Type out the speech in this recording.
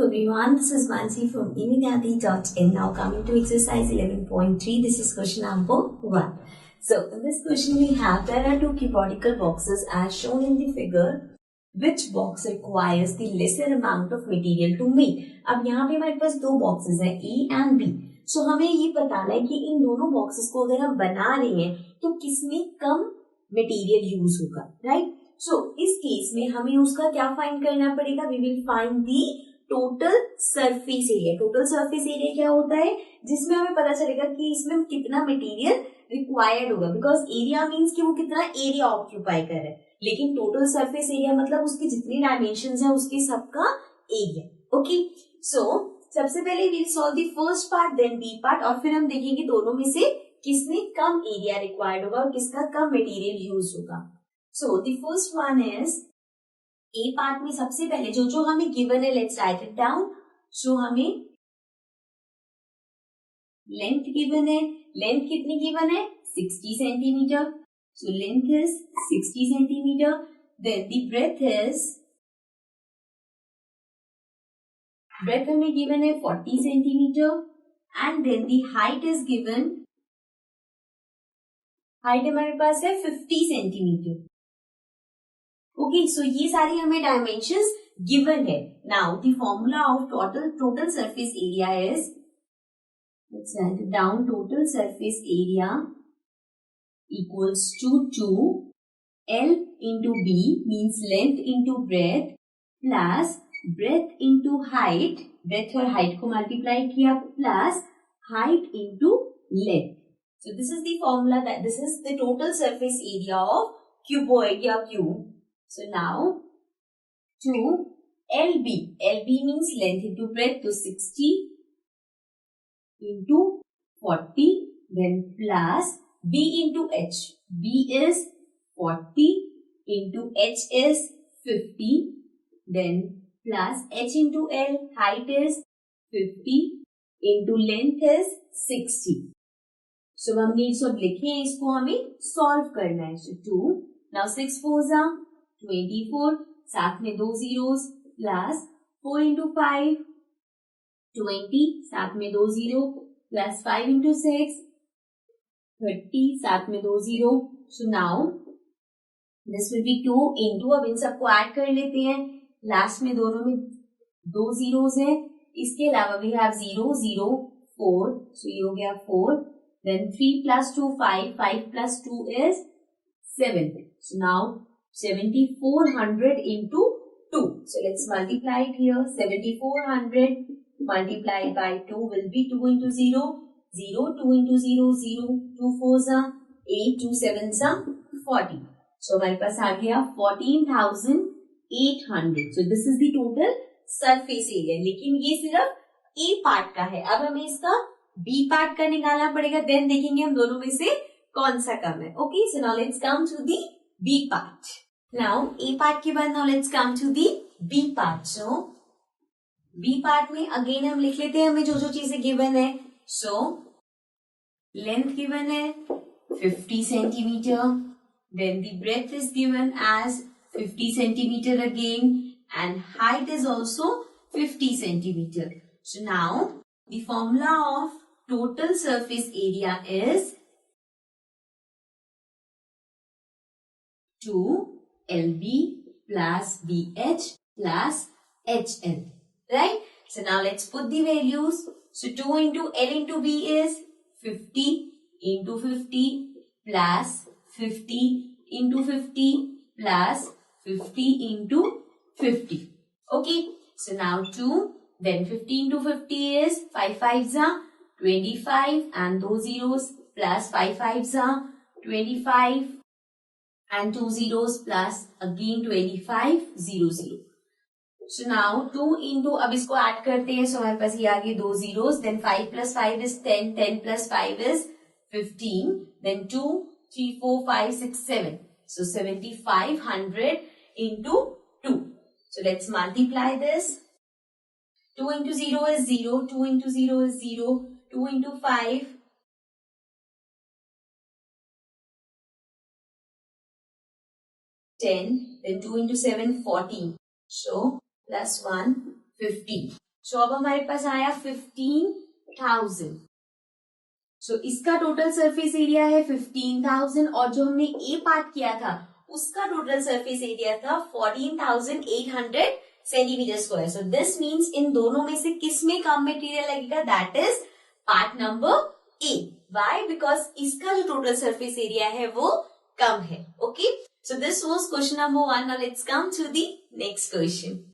everyone, this is Mansi from evidyati.in. Now coming to exercise 11.3, this is question number 1. So in this question we have, there are two cuboidal boxes as shown in the figure. Which box requires the lesser amount of material to meet? अब यहाँ पे हमारे पास दो boxes हैं A and B. So हमें ये बताना है कि इन दोनों boxes को अगर हम बना रहे हैं तो किसमें कम material use होगा, right? So इस केस में हमें उसका क्या फाइंड करना पड़ेगा? We will find the total surface area. Total surface area क्या होता है? जिसमें हमें पता चलेगा कि इसमें कितना material required होगा, because area means कि वो कितना area occupy कर रहा है, लेकिन टोटल सरफेस एरिया मतलब उसके जितने डायमेंशंस है उसके सबका एरिया. ओके, सो सबसे पहले we'll solve the first part then B part, और फिर हम देखेंगे दोनों में से किसने कम एरिया रिक्वायर्ड होगा और किसका कम मटेरियल यूज होगा. So the first one is a part में सबसे पहले जो हमें गिवन है, लेट्स राइट इट डाउन. सो हमें लेंथ गिवन है, लेंथ कितनी गिवन है? 60 centimetre. So length is 60 centimeter. Then the breadth हमें given है 40 centimeter. And then the height is given. height हमारे पास है 50 centimeter. Okay, so ये सारी हमें dimensions given है. Now the formula of total surface area is, let's write it down. Total surface area equals to 2 L into B, means length into breadth, plus breadth into height, breadth और height को multiply किया, plus height into length. So this is the formula, that this is the total surface area of cuboid या cube. So now 2 LB, LB means length into breadth, so 60 into 40, then plus B into H. B is 40 into H is 50. Then plus H into L. Height is 50 into length is 60. So हमने सब लिखे हैं, इसको हमें solve करना है. So 2. Now 6 4s are 24. साथ में 2 zeros plus 4 into 5 20. साथ में 2 0 plus 5 into 6 30. साथ में 2 0. So now this will be 2 into, अब इन सबको ऐड कर लेते हैं. लास्ट में दोनों में 2 zeros हैं. इसके अलावा we have 0 0 4. So ये हो गया 4. Then 3 plus 2 5. 5 plus 2 is 7. So now 7400 into 2. So let's multiply it here. 7400 multiplied by 2 will be 2 into 0. 0, 2 into 0, 0, 2 4s are 8, 2 7s are 40. So हमारे पास आ गया 14,800. So this is the total surface area. लेकिन ये सिर्फ A part का है. अब हमें इसका B पार्ट का निकालना पड़ेगा. देन देखेंगे हम दोनों में से कौन सा कम है. Okay, so now let's come to the B part. Now A part के बाद now let's come to the B part. So B part में अगेन हम लिख लेते हैं हमें जो चीजें गिवन है. So length given है 50 centimeter. Then the breadth is given as 50 centimeter again, and height is also 50 centimeter. So now the formula of total surface area is 2 LB plus BH plus HL, right? So now let's put the values. So 2 into L into B is 50 into 50 plus 50 into 50 plus 50 into 50. Okay, so now 2, then 50 into 50 is 5 5s are 25 and 2 zeros plus 5 5s are 25 and 2 zeros plus again 25 0 0. So now 2 into, अब इसको add करते हैं. So हमारे पास ये आ गए 2 zeros. Then 5 plus 5 is 10. 10 plus 5 is 15. Then 2, 3, 4, 5, 6, 7. So 7500 into 2. So let's multiply this. 2 into 0 is 0. 2 into 0 is 0. 2 into 5. 10. Then 2 into 7, 14. So plus 1, 50. सो अब हमारे पास आया 15,000. सो इसका टोटल सरफेस एरिया है 15,000 और जो हमने ए पार्ट किया था उसका टोटल सरफेस एरिया था 14,800 centimetre square. So this means इन दोनों में से किस में कम मटेरियल लगेगा? That is part number A. Why? Because इसका जो टोटल सरफेस एरिया है वो कम है. Okay, so this was question number 1. Now let's come to the next question.